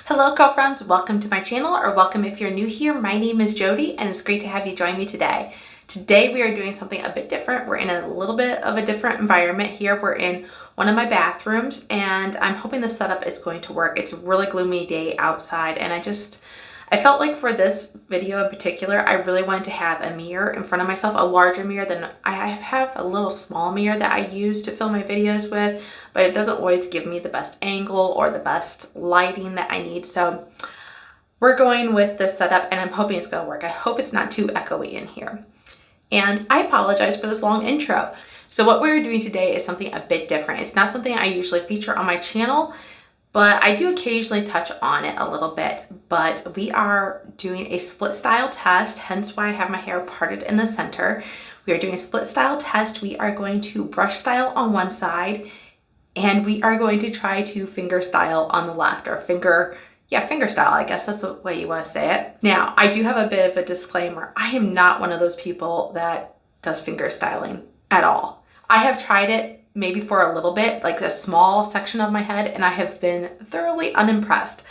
Hello girlfriends, welcome to my channel, or welcome if you're new here. My name is Jody and it's great to have you join me today. Today we are doing something a bit different. We're in a little bit of a different environment here. We're in one of my bathrooms and I'm hoping the setup is going to work. It's a really gloomy day outside and I felt like for this video in particular, I really wanted to have a mirror in front of myself, a larger mirror than I have a little small mirror that I use to film my videos with, but it doesn't always give me the best angle or the best lighting that I need. So we're going with this setup and I'm hoping it's gonna work. I hope it's not too echoey in here. And I apologize for this long intro. So what we're doing today is something a bit different. It's not something I usually feature on my channel, but I do occasionally touch on it a little bit. But we are doing a split style test, hence why I have my hair parted in the center. We are doing a split style test. We are going to brush style on one side, and we are going to try to finger style on the left, or finger style, I guess that's the way you want to say it. Now, I do have a bit of a disclaimer. I am not one of those people that does finger styling at all. I have tried it maybe for a little bit, like a small section of my head, and I have been thoroughly unimpressed.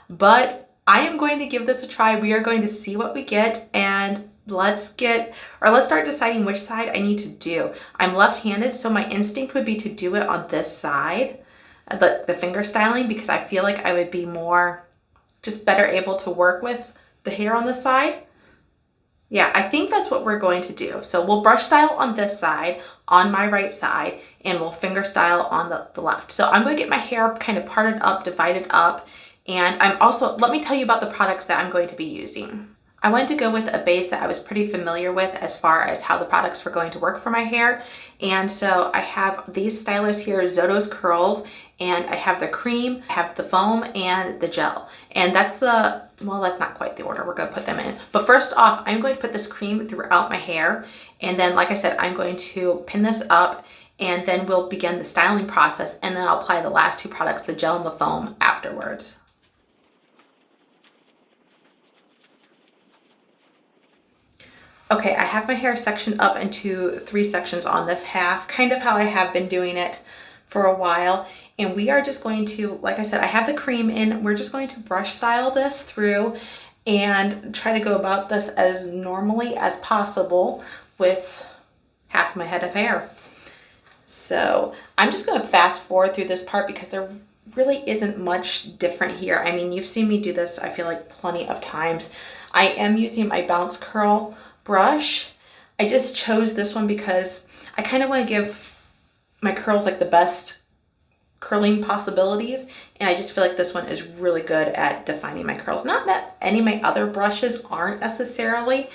But I am going to give this a try. We are going to see what we get, and let's start deciding which side I need to do. I'm left-handed, so my instinct would be to do it on this side, the finger styling, because I feel like I would be just better able to work with the hair on this side. Yeah, I think that's what we're going to do. So we'll brush style on this side, on my right side, and we'll finger style on the left. So I'm going to get my hair kind of parted up, divided up, and let me tell you about the products that I'm going to be using. I wanted to go with a base that I was pretty familiar with as far as how the products were going to work for my hair. And so I have these stylers here, Zoto's Curls, and I have the cream, I have the foam, and the gel. And that's not quite the order we're going to put them in. But first off, I'm going to put this cream throughout my hair. And then, like I said, I'm going to pin this up, and then we'll begin the styling process. And then I'll apply the last two products, the gel and the foam, afterwards. Okay, I have my hair sectioned up into 3 sections on this half, kind of how I have been doing it for a while. And we are just going to, like I said, I have the cream in. We're just going to brush style this through and try to go about this as normally as possible with half my head of hair. So I'm just going to fast forward through this part because there really isn't much different here. I mean, you've seen me do this, I feel like, plenty of times. I am using my Bounce Curl brush. I just chose this one because I kind of want to give my curls like the best curling possibilities, and I just feel like this one is really good at defining my curls. Not that any of my other brushes aren't necessarily.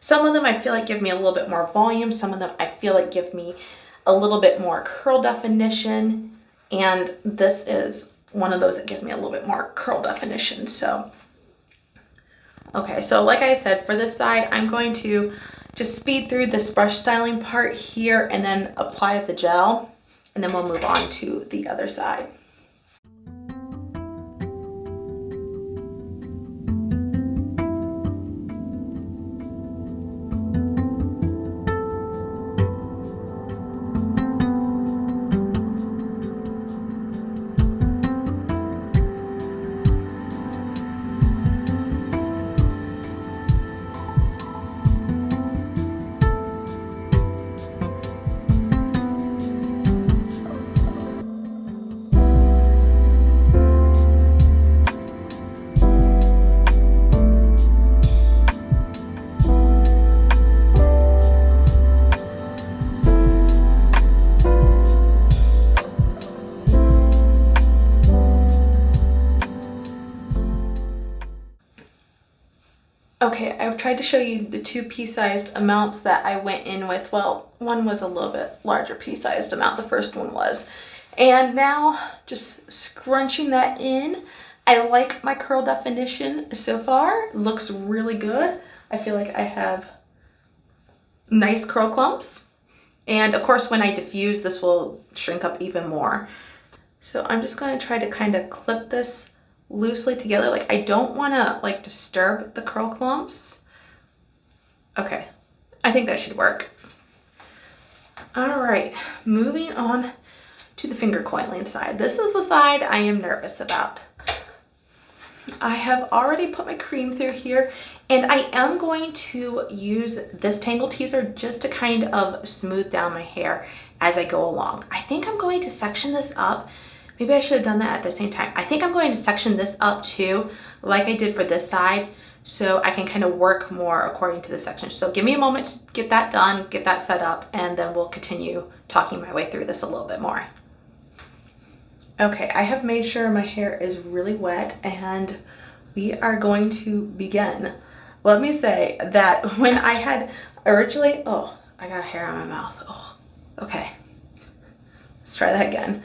Some of them I feel like give me a little bit more volume, some of them I feel like give me a little bit more curl definition, and this is one of those that gives me a little bit more curl definition. So okay, so like I said, for this side, I'm going to just speed through this brush styling part here and then apply the gel, and then we'll move on to the other side. Okay, I've tried to show you the 2 pea-sized amounts that I went in with. Well, one was a little bit larger pea-sized amount, the first one was. And now, just scrunching that in. I like my curl definition so far. It looks really good. I feel like I have nice curl clumps. And of course, when I diffuse, this will shrink up even more. So I'm just going to try to kind of clip this loosely together. Like, I don't want to like disturb the curl clumps. Okay, I think that should work. All right, moving on to the finger coiling side. This is the side I am nervous about. I have already put my cream through here, and I am going to use this Tangle Teezer just to kind of smooth down my hair as I go along. I think I'm going to section this up. Maybe I should have done that at the same time. I think I'm going to section this up too, like I did for this side, so I can kind of work more according to the section. So give me a moment to get that done, get that set up, and then we'll continue talking my way through this a little bit more. Okay, I have made sure my hair is really wet, and we are going to begin. Let me say that when I had originally, oh, I got hair on my mouth. Oh, okay. Let's try that again.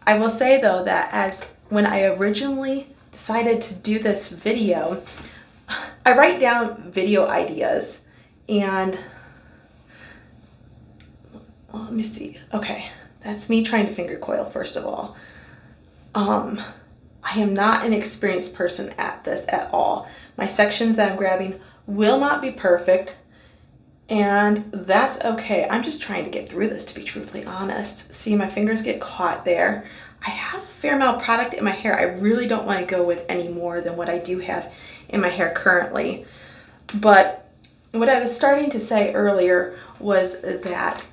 I will say though that when I originally decided to do this video, I write down video ideas, and well, let me see. Okay, that's me trying to finger coil first of all. I am not an experienced person at this at all. My sections that I'm grabbing will not be perfect, and that's okay. I'm just trying to get through this, to be truthfully honest. See, my fingers get caught there. I have a fair amount of product in my hair. I really don't want to go with any more than what I do have in my hair currently. But what I was starting to say earlier was that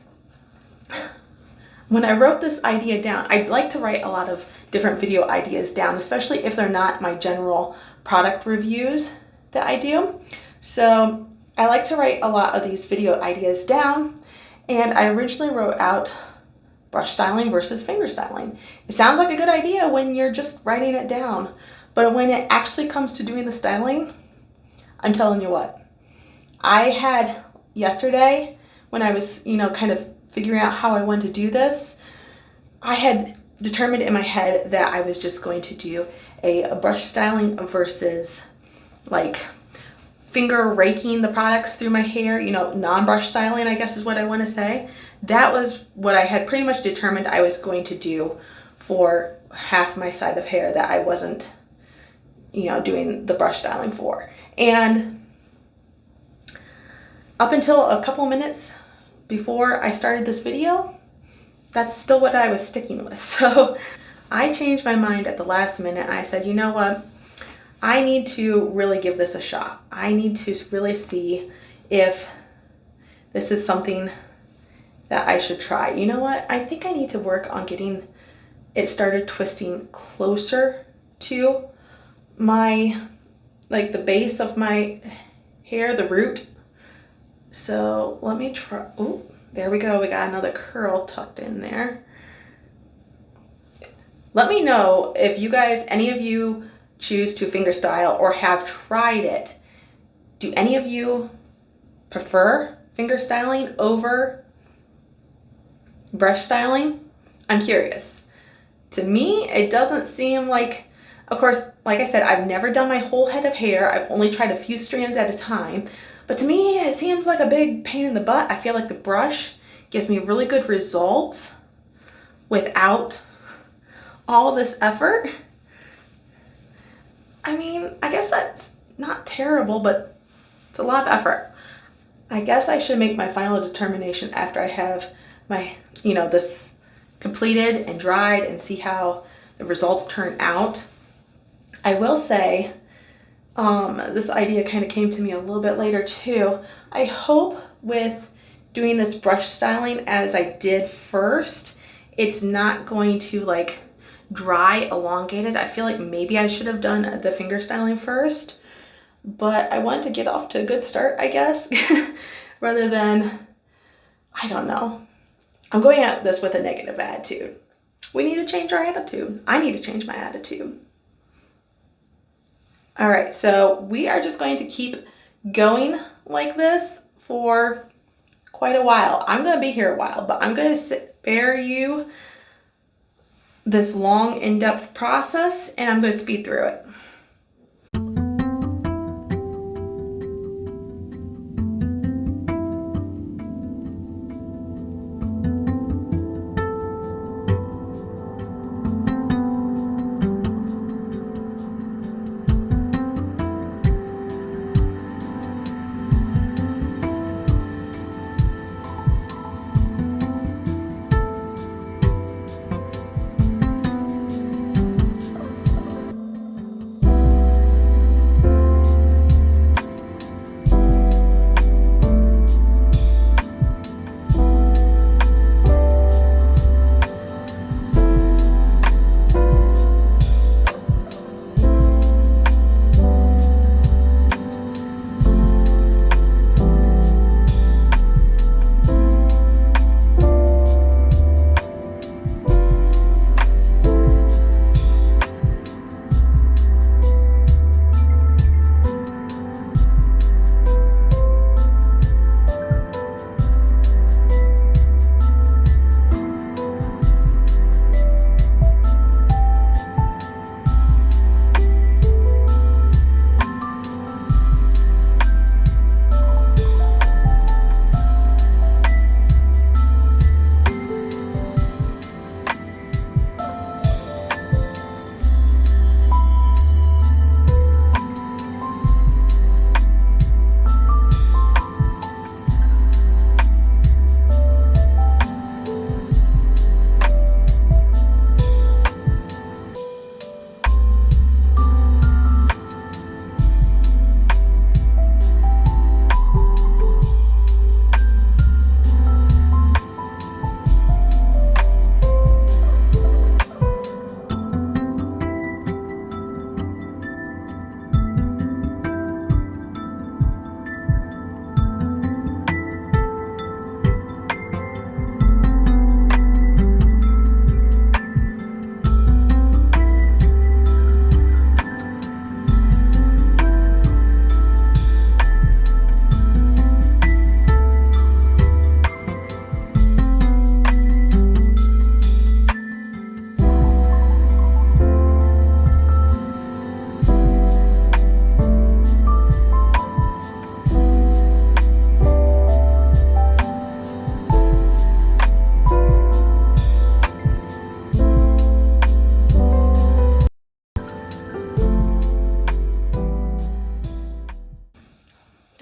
when I wrote this idea down, I'd like to write a lot of different video ideas down, especially if they're not my general product reviews that I do. So I like to write a lot of these video ideas down, and I originally wrote out brush styling versus finger styling. It sounds like a good idea when you're just writing it down, but when it actually comes to doing the styling, I'm telling you what, I had yesterday when I was, kind of figuring out how I wanted to do this, I had determined in my head that I was just going to do a brush styling versus like finger raking the products through my hair, non-brush styling, I guess is what I want to say. That was what I had pretty much determined I was going to do for half my side of hair that I wasn't, doing the brush styling for. And up until a couple minutes before I started this video, that's still what I was sticking with. So I changed my mind at the last minute. I said, you know what? I need to really give this a shot. I need to really see if this is something that I should try. You know what? I think I need to work on getting it started twisting closer to my, like the base of my hair, the root. So let me try. Oh, there we go. We got another curl tucked in there. Let me know if you guys, any of you choose to finger style or have tried it. Do any of you prefer finger styling over brush styling? I'm curious. To me, it doesn't seem like, of course, like I said, I've never done my whole head of hair. I've only tried a few strands at a time. But to me, it seems like a big pain in the butt. I feel like the brush gives me really good results without all this effort. I mean, I guess that's not terrible, but it's a lot of effort. I guess I should make my final determination after I have my, this completed and dried and see how the results turn out. I will say, this idea kind of came to me a little bit later too. I hope with doing this brush styling as I did first, it's not going to like dry elongated. I feel like maybe I should have done the finger styling first, but I wanted to get off to a good start, I guess, rather than, I don't know. I'm going at this with a negative attitude. We need to change our attitude. I need to change my attitude. All right, so we are just going to keep going like this for quite a while. I'm going to be here a while, but I'm going to spare you this long, in-depth process, and I'm going to speed through it.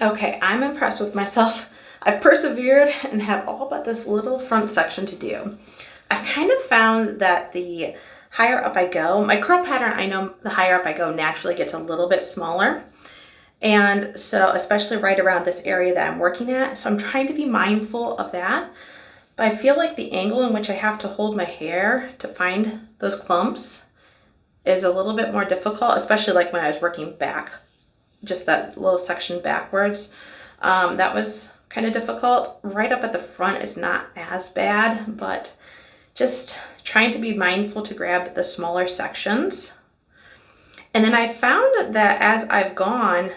Okay, I'm impressed with myself. I've persevered and have all but this little front section to do. I've kind of found that the higher up I go, my curl pattern, I know the higher up I go naturally gets a little bit smaller. And so especially right around this area that I'm working at. So I'm trying to be mindful of that. But I feel like the angle in which I have to hold my hair to find those clumps is a little bit more difficult, especially like when I was working back, just that little section backwards. That was kind of difficult. Right up at the front is not as bad, but just trying to be mindful to grab the smaller sections. And then I found that as I've gone,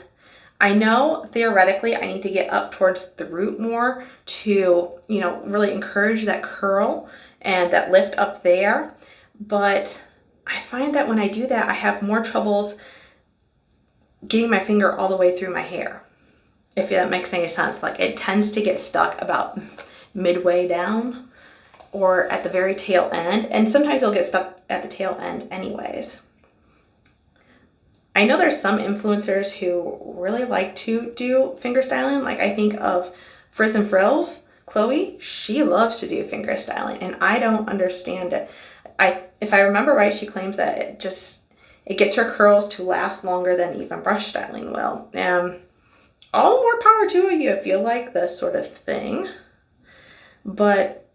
I know theoretically I need to get up towards the root more to, really encourage that curl and that lift up there. But I find that when I do that, I have more troubles getting my finger all the way through my hair, if that makes any sense. Like it tends to get stuck about midway down or at the very tail end. And sometimes it'll get stuck at the tail end anyways. I know there's some influencers who really like to do finger styling. Like I think of Frizz and Frills, Chloe, she loves to do finger styling and I don't understand it. If I remember right, she claims that it gets her curls to last longer than even brush styling will. All the more power to you if you like this sort of thing. But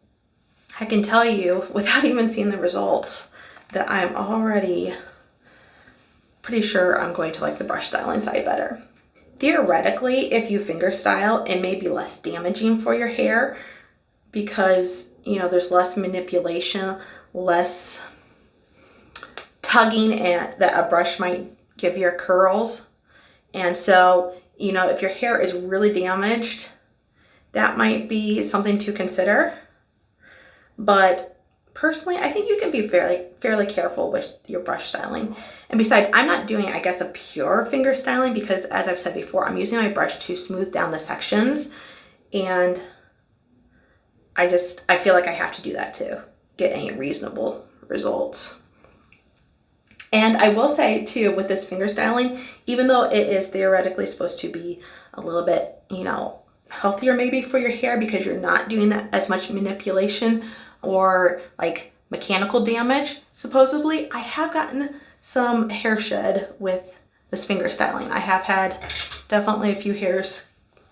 I can tell you without even seeing the results that I'm already pretty sure I'm going to like the brush styling side better. Theoretically, if you finger style, it may be less damaging for your hair because, there's less manipulation, less tugging that a brush might give your curls. And so, if your hair is really damaged, that might be something to consider. But personally, I think you can be fairly careful with your brush styling. And besides, I'm not doing, I guess, a pure finger styling because as I've said before, I'm using my brush to smooth down the sections. And I feel like I have to do that to get any reasonable results. And I will say too, with this finger styling, even though it is theoretically supposed to be a little bit, healthier maybe for your hair because you're not doing that as much manipulation or like mechanical damage, supposedly, I have gotten some hair shed with this finger styling. I have had definitely a few hairs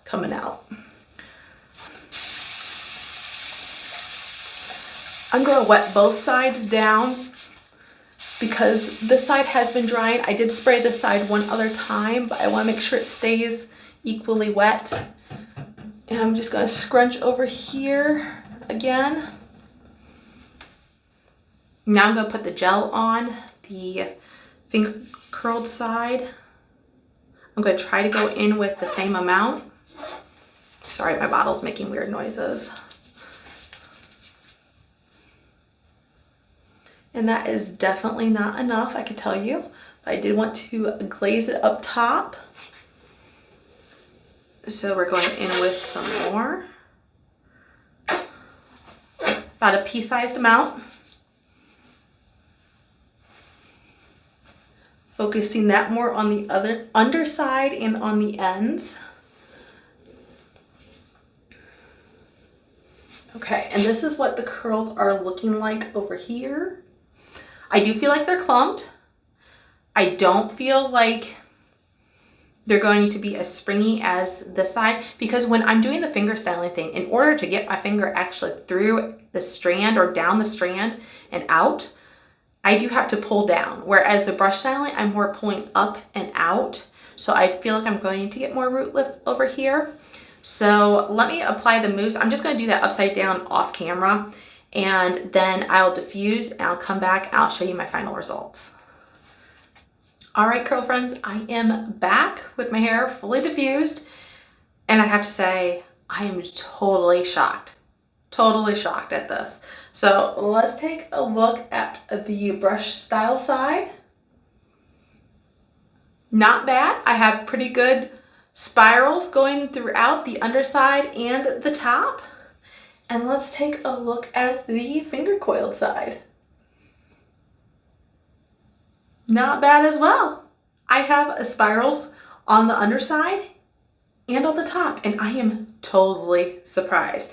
coming out. I'm going to wet both sides down because this side has been drying. I did spray this side one other time, but I want to make sure it stays equally wet. And I'm just going to scrunch over here again. Now I'm going to put the gel on the finger curled side. I'm going to try to go in with the same amount. Sorry, my bottle's making weird noises. And that is definitely not enough, I can tell you. But I did want to glaze it up top. So we're going in with some more. About a pea-sized amount. Focusing that more on the other underside and on the ends. Okay, and this is what the curls are looking like over here. I do feel like they're clumped. I don't feel like they're going to be as springy as this side because when I'm doing the finger styling thing, in order to get my finger actually through the strand or down the strand and out, I do have to pull down. Whereas the brush styling, I'm more pulling up and out. So I feel like I'm going to get more root lift over here. So let me apply the mousse. I'm just going to do that upside down off camera. And then I'll diffuse and I'll come back and I'll show you my final results. All right, curl friends, I am back with my hair fully diffused. And I have to say, I am totally shocked at this. So let's take a look at the brush style side. Not bad. I have pretty good spirals going throughout the underside and the top. And let's take a look at the finger coiled side. Not bad as well. I have spirals on the underside and on the top, and I am totally surprised.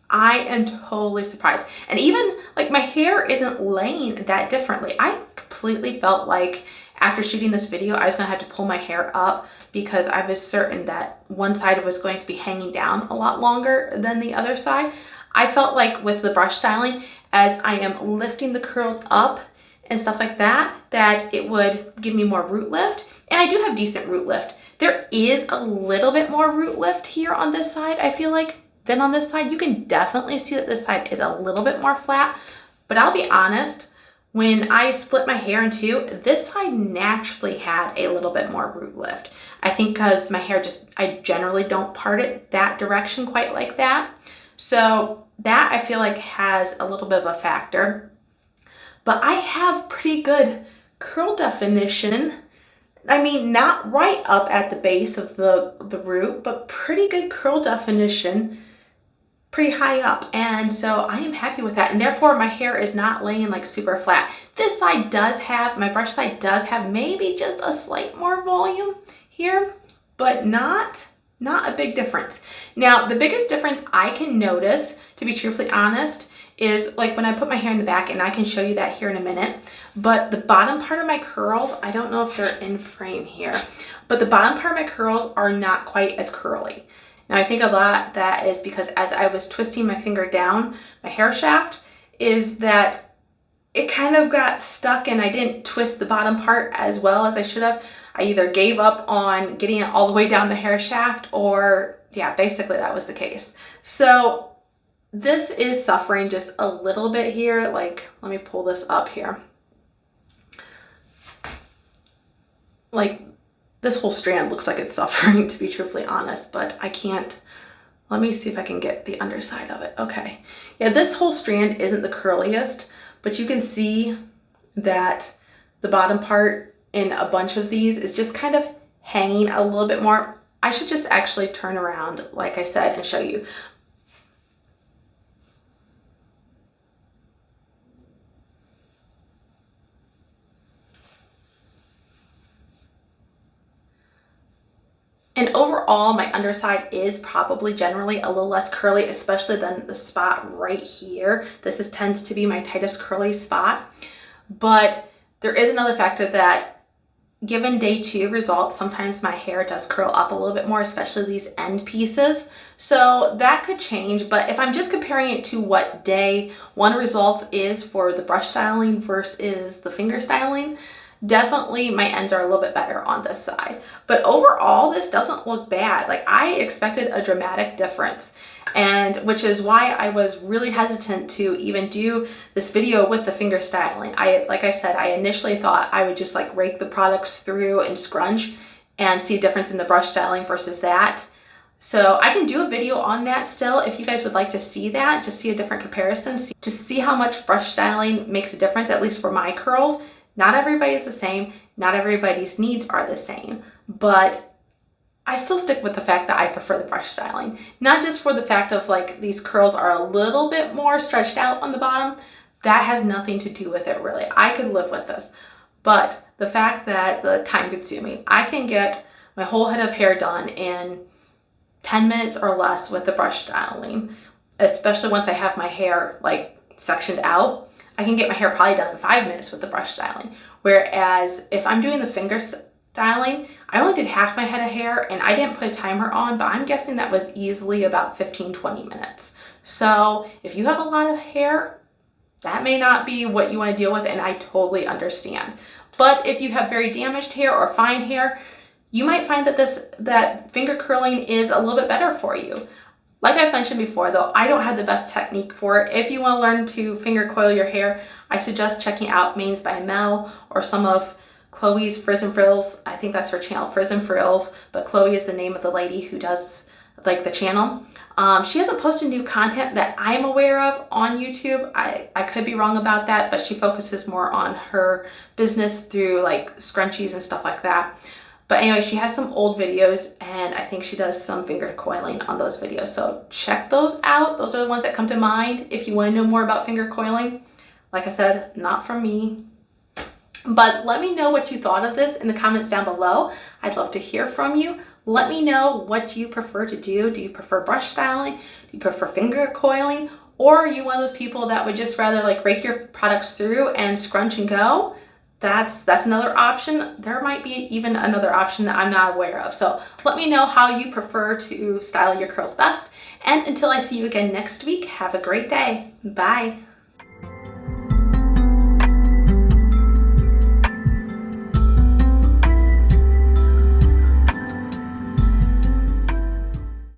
I am totally surprised. And even like my hair isn't laying that differently. I completely felt like after shooting this video, I was gonna have to pull my hair up because I was certain that one side was going to be hanging down a lot longer than the other side. I felt like with the brush styling, as I am lifting the curls up and stuff like that, that it would give me more root lift. And I do have decent root lift. There is a little bit more root lift here on this side, I feel like, than on this side. You can definitely see that this side is a little bit more flat, but I'll be honest, when I split my hair in two, this side naturally had a little bit more root lift. I think because my hair I generally don't part it that direction quite like that. So that I feel like has a little bit of a factor. But I have pretty good curl definition. I mean, not right up at the base of the root, but pretty good curl definition, pretty high up. And so I am happy with that. And therefore my hair is not laying like super flat. This side does have, my brush side does have maybe just a slight more volume here, but not a big difference. Now, the biggest difference I can notice, to be truthfully honest, is like when I put my hair in the back, and I can show you that here in a minute, but the bottom part of my curls, I don't know if they're in frame here, but the bottom part of my curls are not quite as curly. Now, I think a lot that is because as I was twisting my finger down my hair shaft, is that it kind of got stuck and I didn't twist the bottom part as well as I should have. I either gave up on getting it all the way down the hair shaft, or yeah, basically that was the case. So this is suffering just a little bit here. Like, let me pull this up here. Like, this whole strand looks like it's suffering, to be truthfully honest, but I can't. Let me see if I can get the underside of it. Okay. Yeah, this whole strand isn't the curliest, but you can see that the bottom part in a bunch of these is just kind of hanging a little bit more. I should just actually turn around, like I said, and show you. And overall, my underside is probably generally a little less curly, especially than the spot right here. This tends to be my tightest curly spot. But there is another factor that given day 2 results, sometimes my hair does curl up a little bit more, especially these end pieces. So that could change, but if I'm just comparing it to what day 1 results is for the brush styling versus the finger styling, definitely my ends are a little bit better on this side. But overall, this doesn't look bad. Like, I expected a dramatic difference, and which is why I was really hesitant to even do this video with the finger styling. Like I said, I initially thought I would just like rake the products through and scrunch and see a difference in the brush styling versus that. So I can do a video on that still if you guys would like to see that, just see a different comparison, just see how much brush styling makes a difference, at least for my curls. Not everybody's the same, not everybody's needs are the same, but I still stick with the fact that I prefer the brush styling. Not just for the fact of like these curls are a little bit more stretched out on the bottom. That has nothing to do with it really. I could live with this. But the fact that the time consuming, I can get my whole head of hair done in 10 minutes or less with the brush styling, especially once I have my hair like sectioned out. I can get my hair probably done in 5 minutes with the brush styling. Whereas if I'm doing the finger styling, I only did half my head of hair and I didn't put a timer on, but I'm guessing that was easily about 15-20 minutes. So if you have a lot of hair, that may not be what you want to deal with, and I totally understand. But if you have very damaged hair or fine hair, you might find that that finger curling is a little bit better for you. Like I've mentioned before, though, I don't have the best technique for it. If you want to learn to finger coil your hair, I suggest checking out Manes by Mel or some of Chloe's Frizz and Frills. I think that's her channel, Frizz and Frills, but Chloe is the name of the lady who does like the channel. She hasn't posted new content that I'm aware of on YouTube. I could be wrong about that, but she focuses more on her business through like scrunchies and stuff like that. But anyway, she has some old videos, and I think she does some finger coiling on those videos. So check those out. Those are the ones that come to mind if you want to know more about finger coiling. Like I said, not from me. But let me know what you thought of this in the comments down below. I'd love to hear from you. Let me know what you prefer to do. Do you prefer brush styling? Do you prefer finger coiling? Or are you one of those people that would just rather like rake your products through and scrunch and go? That's another option. There might be even another option that I'm not aware of. So let me know how you prefer to style your curls best. And until I see you again next week, have a great day. Bye.